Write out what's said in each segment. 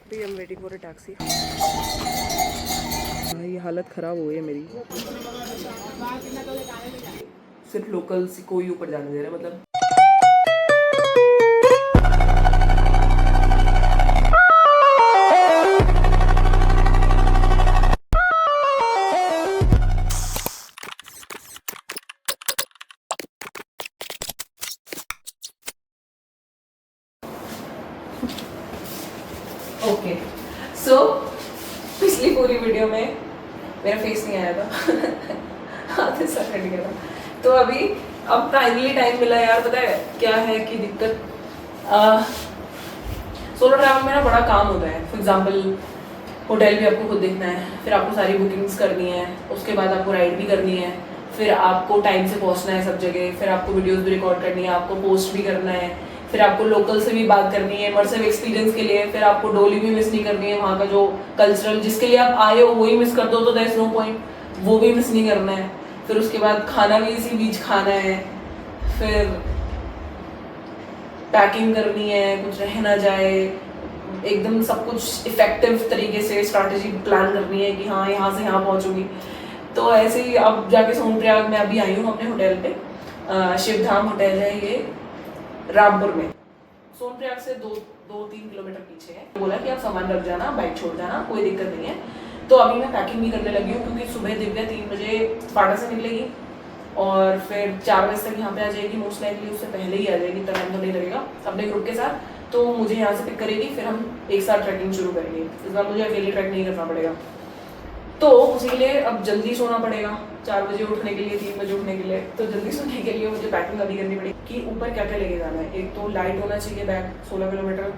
I am waiting for a taxi. ये हालत ख़राब हो गई है मेरी। सिर्फ लोकल से कोई ऊपर जाने दे रहा है, मतलब ओके। सो पिछली पूरी वीडियो में मेरा फेस नहीं आया था। आधे सर कट गया था। तो अभी अब फाइनली टाइम मिला यार। पता है क्या है कि दिक्कत, सोलो ट्रैवल में ना बड़ा काम होता है। फॉर एग्जाम्पल होटल भी आपको खुद देखना है, फिर आपको सारी बुकिंग्स करनी है, उसके बाद आपको राइड भी करनी है, फिर आपको टाइम से पहुंचना है सब जगह, फिर आपको वीडियोस भी रिकॉर्ड करनी है, आपको पोस्ट भी करना है, फिर आपको लोकल से भी बात करनी है इमर्सिव एक्सपीरियंस के लिए, फिर आपको डोली भी मिस नहीं करनी है, वहाँ का जो कल्चरल जिसके लिए आप आए हो वही मिस कर दो तो देयर इज नो पॉइंट, वो भी मिस नहीं करना है। फिर उसके बाद खाना भी इसी बीच खाना है, फिर पैकिंग करनी है, कुछ रह ना जाए, एकदम सब कुछ इफेक्टिव तरीके से स्ट्रैटेजी प्लान करनी है कि हाँ यहाँ से यहाँ पहुँचूंगी। तो ऐसे ही अब जाके सोनप्रयाग में अभी आई हूँ अपने होटल पे। शिवधाम होटल है ये रामपुर में, सोनप्रयाग से 2-3 किलोमीटर पीछे है। बोला कि आप सामान रख जाना, बाइक छोड़ जाना, कोई दिक्कत नहीं है। तो अभी मैं पैकिंग भी करने लगी हूँ क्योंकि सुबह दिव्या 3 बजे फाटा से निकलेगी और फिर 4 बजे तक यहाँ पे आ जाएगी मोस्ट लाइकली, उससे पहले ही आ जाएगी, इतना टाइम तो नहीं लगेगा अपने ग्रुप के साथ। तो मुझे यहाँ से पिक करेगी, फिर हम एक साथ ट्रैकिंग शुरू करेंगे। इस बार मुझे अकेले ट्रैक नहीं करना पड़ेगा, तो उसी के लिए अब जल्दी सोना पड़ेगा। 4 बजे उठने के लिए, 3 बजे उठने के लिए, तो जल्दी सोने के लिए मुझे पैकिंग अभी करनी पड़ेगी कि ऊपर क्या क्या लेके जाना है। एक तो लाइट होना चाहिए बैग, 16 किलोमीटर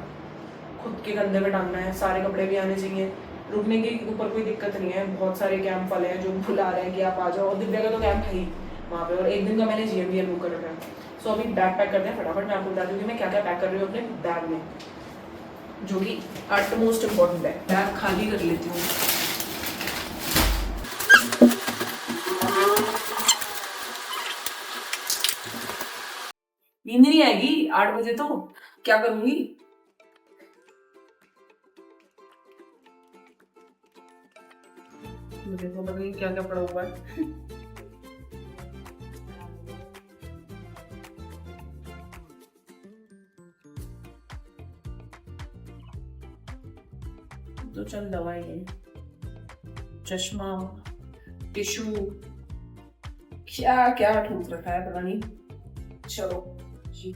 खुद के कंधे पे टांगना है, सारे कपड़े भी आने चाहिए। रुकने के ऊपर कोई दिक्कत नहीं है, बहुत सारे कैंप वाले हैं जो बुला रहे हैं कि आप आ जाओ, और दिव्या का तो कैंप है ही वहाँ पे, और एक दिन का मैंने GMBL बुक कर रखा है। सो अभी बैग पैक करते हैं फटाफट। मैं आपको बता दूँ कि मैं क्या क्या पैक कर रही हूँ अपने बैग में, जो कि एट मोस्ट इम्पॉर्टेंट है। बैग खाली कर लेती हूँ। नींद नहीं आएगी 8 बजे, तो क्या करूंगी। मुझे तो पता नहीं क्या क्या पड़ा हुआ है। तो चल दवाई है, चश्मा, टिश्यू, क्या क्या ठूस रखा है पता नहीं। चलो जी,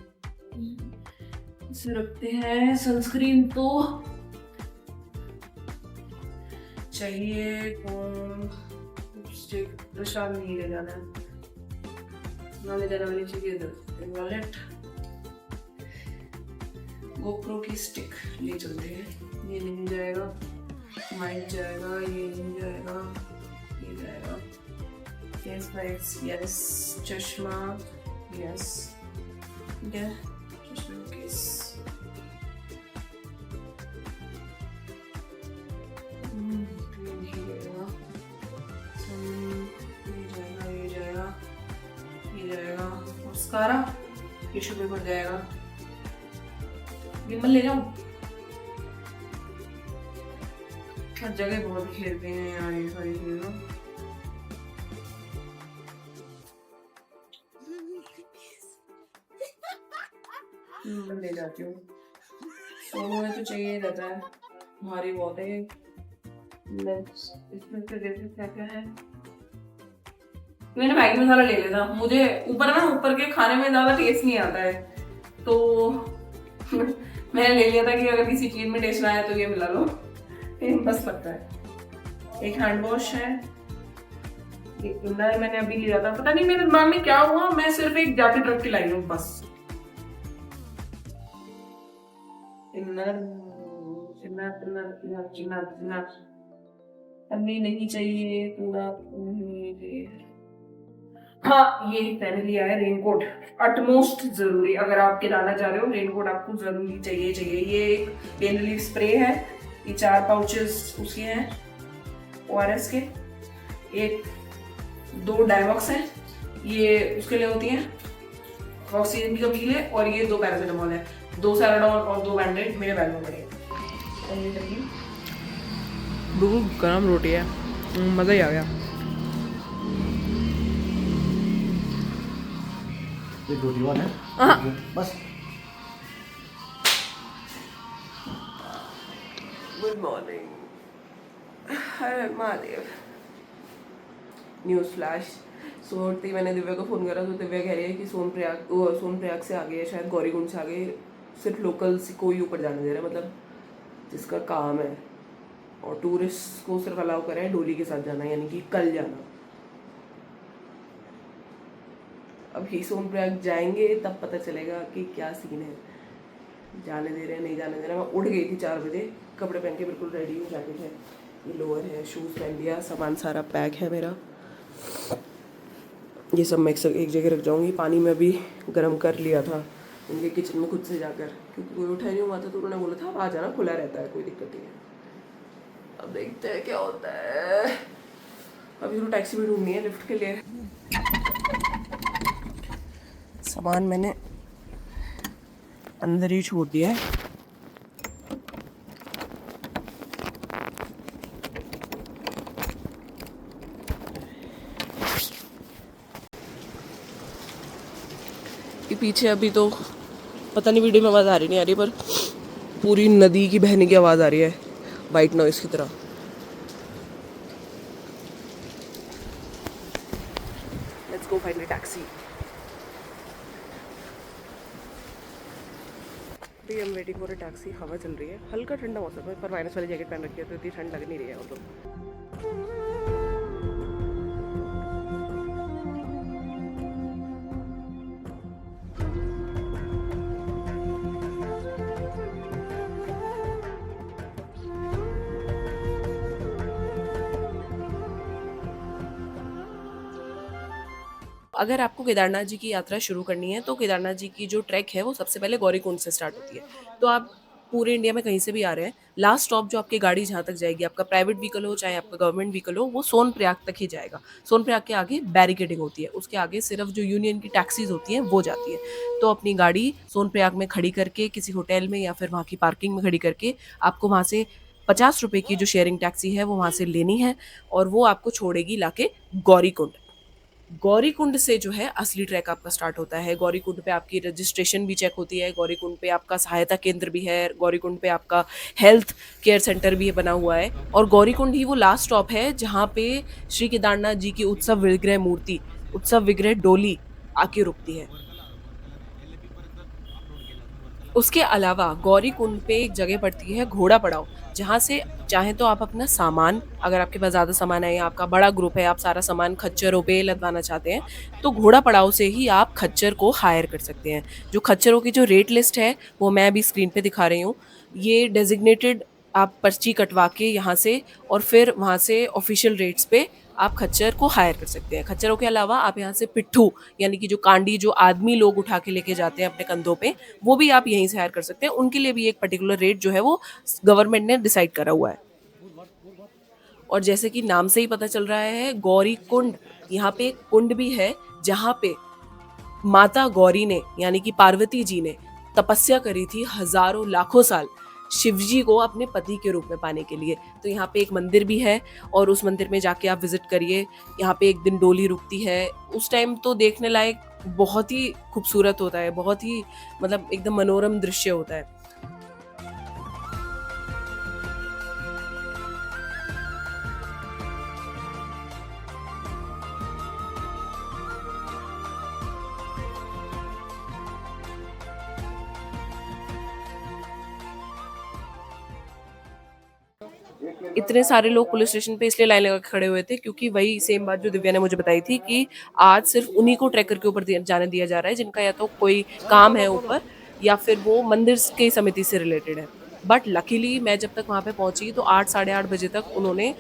इसे रखते हैं। सनस्क्रीन तो चाहिए, प्रसाद नहीं ले जाना है, ना ले जाने वाली चीज इधर वॉलेट, गोप्रो की स्टिक ले चलते हैं। ये नहीं जाएगा, माइक जाएगा, ये नहीं जाएगा, ये जाएगा, फेस पैक्स यस, चश्मा यस, ठीक है, चश्मा केस, मस्कारा, टिश्यू पेपर जाएगा, विमल ले जाऊं। जगह बहुत खेलते हैं यार ये सारी चीजें। ले जाती हूँ, सोनू में तो चाहिए रहता है, भारी बहुत है। इसमें से देखते क्या क्या है। मैंने मैगी मसाला ले लेता, मुझे ऊपर के खाने में ज्यादा टेस्ट नहीं आता है, तो मैंने ले लिया था कि अगर किसी चीज में टेस्ट ना आया तो ये मिला लो, बस लगता है। एक हैंड वॉश है, मैंने अभी लिया था, पता नहीं मेरे दिमाग में क्या हुआ, मैं सिर्फ एक जैकेट रख के लाई हूँ बस। नहीं चाहिए पूरा। हाँ, ये पहन लिया है रेनकोट, अटमोस्ट जरूरी। अगर आप केदारनाथ जा रहे हो रेनकोट आपको जरूरी चाहिए। ये एक पेन रिलीफ स्प्रे है, ये 4 पाउचेस उसके हैं ORS के, एक 2 डायवॉक्स हैं, ये उसके लिए होती हैं ऑक्सीजन की कमी के लिए, और ये 2 पैरासिटामॉल है, 2 सैराडोल और 2 बैंडेड मेरे बैग में पड़े। बिल्कुल गर्म रोटी है, मज़ा ही आ गया। बस गुड मॉर्निंग। हर महादेव। News flash. सुबह मैंने दिव्या को फ़ोन करा तो दिव्या कह रही है कि सोनप्रयाग से आगे है, शायद गौरीकुंड से आगे सिर्फ लोकल्स को ही ऊपर जाने दे रहा है, मतलब जिसका काम है, और टूरिस्ट को सिर्फ अलाउ करें डोली के साथ जाना, यानी कि कल जाना। अभी सोनप्रयाग जाएंगे तब पता चलेगा कि क्या सीन है, जाने दे रहे हैं नहीं जाने दे रहे हैं। मैं उठ गई थी 4 बजे, कपड़े पहन के बिल्कुल रेडी हूँ, जैकेट है, ये लोअर है, शूज़ पहन लिया, सामान सारा पैक है मेरा। ये सब मैं एक जगह रख जाऊँगी। पानी में भी गर्म कर लिया था उनके किचन में खुद से जाकर, क्योंकि कोई उठा नहीं हुआ था, तो उन्होंने बोला था आप आ जाना, खुला रहता है, कोई दिक्कत नहीं है। अब देखते हैं क्या होता है। अभी तो टैक्सी भी ढूंढनी है लिफ्ट के लिए। सामान मैंने अंदर ही छोड़ दिया है। कि पीछे अभी तो पता नहीं वीडियो में आवाज़ आ रही नहीं आ रही, पर पूरी नदी की बहने की आवाज़ आ रही है, वाइट नॉइस की तरह। Let's go find a taxi. I am waiting for a taxi. हवा चल रही है, हल्का ठंडा मौसम है, पर माइनस वाली जैकेट पहन रखी है तो इतनी ठंड लग नहीं रही है वो तो। अगर आपको केदारनाथ जी की यात्रा शुरू करनी है तो केदारनाथ जी की जो ट्रैक है वो सबसे पहले गौरीकुंड से स्टार्ट होती है। तो आप पूरे इंडिया में कहीं से भी आ रहे हैं, लास्ट स्टॉप जो आपकी गाड़ी जहाँ तक जाएगी, आपका प्राइवेट व्हीकल हो चाहे आपका गवर्नमेंट व्हीकल हो, वो सोनप्रयाग तक ही जाएगा। सोनप्रयाग के आगे बैरिकेडिंग होती है, उसके आगे सिर्फ जो यूनियन की टैक्सीज होती हैं वो जाती है। तो अपनी गाड़ी सोनप्रयाग में खड़ी करके किसी होटल में या फिर वहाँ की पार्किंग में खड़ी करके आपको वहाँ से 50 रुपए की जो शेयरिंग टैक्सी है वो वहाँ से लेनी है, और वो आपको छोड़ेगी लाके गौरीकुंड। गौरीकुंड से जो है असली ट्रैक आपका स्टार्ट होता है। गौरीकुंड पे आपकी रजिस्ट्रेशन भी चेक होती है, गौरीकुंड पे आपका सहायता केंद्र भी है, गौरीकुंड पे आपका हेल्थ केयर सेंटर भी बना हुआ है, और गौरीकुंड ही वो लास्ट स्टॉप है जहाँ पे श्री केदारनाथ जी की उत्सव विग्रह डोली आके रुकती है। उसके अलावा गौरीकुंड पे एक जगह पड़ती है घोड़ा पड़ाव, जहाँ से चाहे तो आप अपना सामान, अगर आपके पास ज़्यादा सामान है या आपका बड़ा ग्रुप है, आप सारा सामान खच्चरों पे लदवाना चाहते हैं, तो घोड़ा पड़ाव से ही आप खच्चर को हायर कर सकते हैं। जो खच्चरों की जो रेट लिस्ट है वो मैं अभी स्क्रीन पे दिखा रही हूँ। ये डेजिग्नेटेड, आप पर्ची कटवा के यहाँ से और फिर वहाँ से ऑफिशियल रेट्स पे आप खच्चर को हायर कर सकते हैं। खच्चरों के अलावा आप यहाँ से पिट्ठू, यानी कि जो कांडी जो आदमी लोग उठा के लेके जाते हैं अपने कंधों पे, वो भी आप यहीं से हायर कर सकते हैं। उनके लिए भी एक पर्टिकुलर रेट जो है वो गवर्नमेंट ने डिसाइड करा हुआ है। और जैसे कि नाम से ही पता चल रहा है, गौरी कुंड, यहाँ पे एक कुंड भी है जहाँ पे माता गौरी ने, यानी कि पार्वती जी ने तपस्या करी थी हजारों लाखों साल शिवजी को अपने पति के रूप में पाने के लिए। तो यहाँ पे एक मंदिर भी है, और उस मंदिर में जाके आप विजिट करिए। यहाँ पे एक दिन डोली रुकती है, उस टाइम तो देखने लायक बहुत ही खूबसूरत होता है, बहुत ही मतलब एकदम मनोरम दृश्य होता है। इतने सारे लोग पुलिस स्टेशन पे इसलिए लाइन लगा के खड़े हुए थे क्योंकि वही सेम बात जो दिव्या ने मुझे बताई थी कि आज सिर्फ उन्हीं को ट्रैकर के ऊपर जाने दिया जा रहा है जिनका या तो कोई काम है ऊपर, या फिर वो मंदिर की समिति से रिलेटेड है। बट लकीली मैं जब तक वहाँ पे पहुंची तो 8 साढ़े 8 बजे तक उन्होंने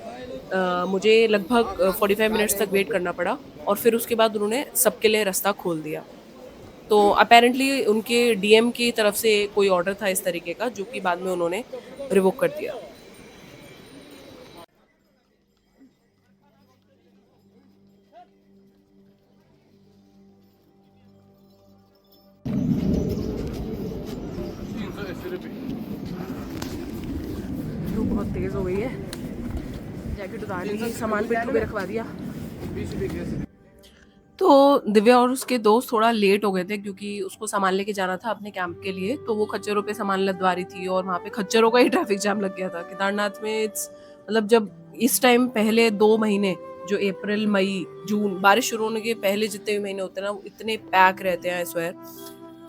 मुझे लगभग 45 मिनट्स तक वेट करना पड़ा, और फिर उसके बाद उन्होंने सबके लिए रास्ता खोल दिया। तो अपेरेंटली उनके डीएम की तरफ से कोई ऑर्डर था इस तरीके का, जो कि बाद में उन्होंने रिवोक कर दिया। धूप बहुत तेज़ हो गई है। जैकेट उतार ली, सामान पिट्ठू पे रखवा दिया। तो दिव्या और उसके दोस्त थोड़ा लेट हो गए थे क्योंकि उसको सामान लेके जाना था अपने कैंप के लिए, तो वो खच्चरों पे सामान लदवा रही थी और वहाँ पे खच्चरों का ही ट्रैफिक जाम लग गया था। केदारनाथ में मतलब जब इस टाइम पहले 2 महीने, जो अप्रैल मई जून, बारिश शुरू होने के पहले जितने भी महीने होते हैं ना, वो इतने पैक रहते हैं आई स्वेयर।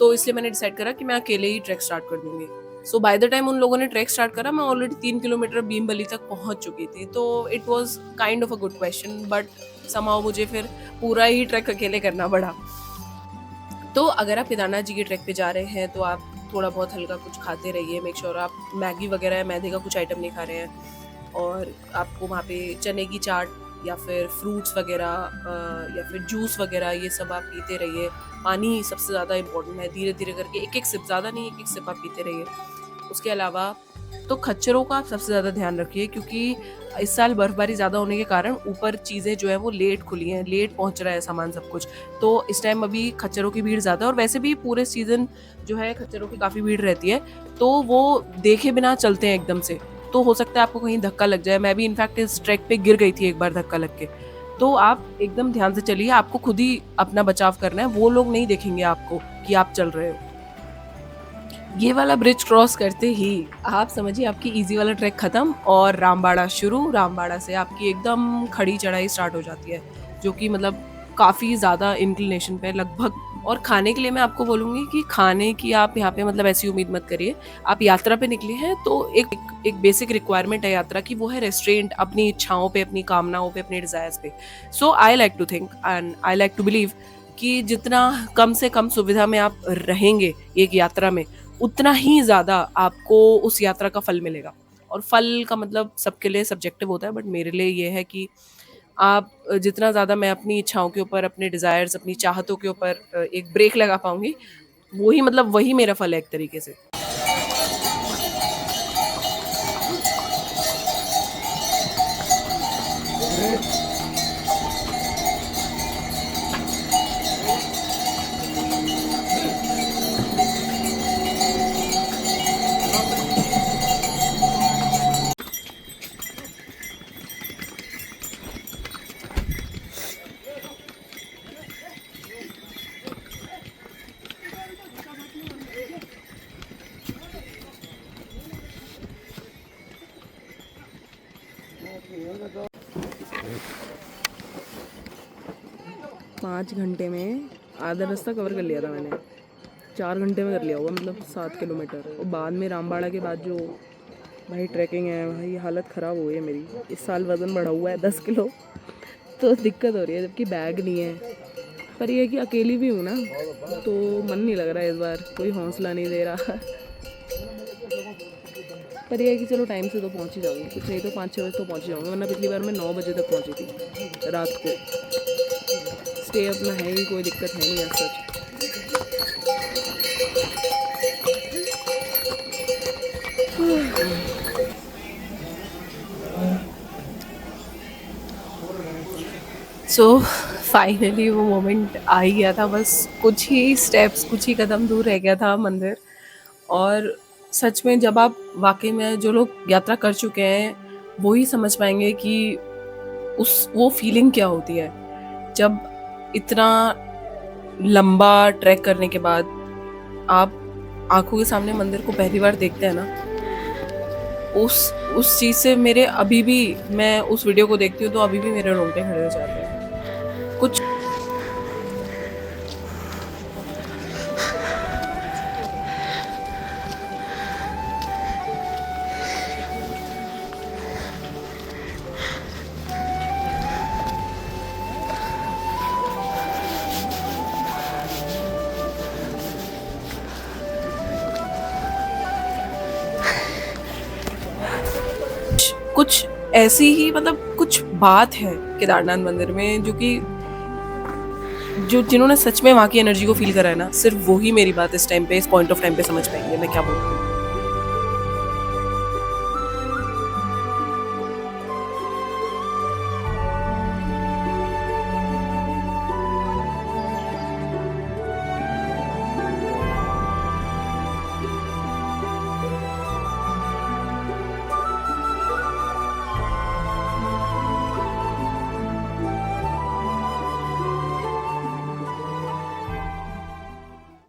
तो इसलिए मैंने डिसाइड करा कि मैं अकेले ही ट्रैक स्टार्ट कर दूंगी। सो बाय द टाइम उन लोगों ने ट्रैक स्टार्ट करा, मैं ऑलरेडी 3 किलोमीटर भीमबली तक पहुंच चुकी थी। तो it was kind of a good question, but somehow मुझे फिर पूरा ही ट्रैक अकेले करना पड़ा। तो अगर आप केदारनाथ जी के ट्रैक पे जा रहे हैं तो आप थोड़ा बहुत हल्का कुछ खाते रहिए। मेक श्योर आप मैगी वगैरह या मैदे का कुछ आइटम नहीं खा रहे हैं। और आपको वहाँ पे चने की चाट या फिर फ्रूट्स वगैरह या फिर जूस वगैरह ये सब आप पीते रहिए। पानी सबसे ज़्यादा इम्पोर्टेंट है, धीरे धीरे करके एक एक सिप, ज़्यादा नहीं, एक एक सिप आप पीते रहिए। उसके अलावा तो खच्चरों का आप सबसे ज़्यादा ध्यान रखिए क्योंकि इस साल बर्फबारी ज़्यादा होने के कारण ऊपर चीज़ें जो है वो लेट खुली हैं, लेट पहुंच रहा है सामान सब कुछ। तो इस टाइम अभी खच्चरों की भीड़ ज़्यादा है और वैसे भी पूरे सीज़न जो है खच्चरों की काफ़ी भीड़ रहती है, तो वो देखे बिना चलते हैं एकदम से। तो हो सकता है आपको कहीं धक्का लग जाए। मैं भी इनफैक्ट इस ट्रैक पे गिर गई थी एक बार धक्का लग के। तो आप एकदम ध्यान से चलिए, आपको खुद ही अपना बचाव करना है, वो लोग नहीं देखेंगे आपको कि आप चल रहे हो। ये वाला ब्रिज क्रॉस करते ही आप समझिए आपकी इजी वाला ट्रैक खत्म और रामबाड़ा शुरू। रामबाड़ा से आपकी एकदम खड़ी चढ़ाई स्टार्ट हो जाती है, जो कि मतलब काफ़ी ज़्यादा इंक्लिनेशन पे लगभग। और खाने के लिए मैं आपको बोलूँगी कि खाने की आप यहाँ पे मतलब ऐसी उम्मीद मत करिए। आप यात्रा पे निकले हैं तो एक बेसिक रिक्वायरमेंट है यात्रा की, वो है रेस्ट्रेंट अपनी इच्छाओं पे, अपनी कामनाओं पे, अपने डिज़ायर्स पे। So I like to think and I like to believe कि जितना कम से कम सुविधा में आप रहेंगे एक यात्रा में, उतना ही ज़्यादा आपको उस यात्रा का फल मिलेगा। और फल का मतलब सबके लिए सब्जेक्टिव होता है, बट मेरे लिए ये है कि आप जितना ज़्यादा मैं अपनी इच्छाओं के ऊपर, अपने डिज़ायर्स, अपनी चाहतों के ऊपर एक ब्रेक लगा पाऊँगी, वही मेरा फल है एक तरीके से। 5 घंटे में आधा रास्ता कवर कर लिया था मैंने। 4 घंटे में कर लिया होगा, मतलब 7 किलोमीटर। और बाद में रामबाड़ा के बाद जो भाई ट्रैकिंग है, भाई हालत ख़राब हो गई है मेरी। इस साल वज़न बढ़ा हुआ है 10 किलो, तो दिक्कत हो रही है, जबकि बैग नहीं है। पर ये है कि अकेली भी हूँ ना, तो मन नहीं लग रहा है इस बार, कोई हौसला नहीं दे रहा। पर ये है कि चलो टाइम से तो पहुँच ही जाऊँगी, कुछ नहीं तो 5-6 बजे तो पहुँच ही जाऊँगी। वरना पिछली बार मैं 9 बजे तक पहुँची थी रात को। स्टे अपना है ही, कोई दिक्कत है नहीं ऐसा सच। सो फाइनली वो मोमेंट आ ही गया था। बस कुछ ही स्टेप्स, कुछ ही कदम दूर रह गया था मंदिर। और सच में जब आप वाकई में, जो लोग यात्रा कर चुके हैं वो ही समझ पाएंगे कि वो फीलिंग क्या होती है जब इतना लंबा ट्रैक करने के बाद आप आंखों के सामने मंदिर को पहली बार देखते हैं ना। उस चीज़ से मेरे अभी भी, मैं उस वीडियो को देखती हूँ तो अभी भी मेरे रोंगटे खड़े हो जाते हैं। कुछ कुछ ऐसी ही, मतलब कुछ बात है केदारनाथ मंदिर में जो कि जिन्होंने सच में वहाँ की एनर्जी को फील करा है ना, सिर्फ वो ही मेरी बात इस टाइम पे, इस पॉइंट ऑफ टाइम पे समझ पाएंगे मैं क्या बोल रही हूँ।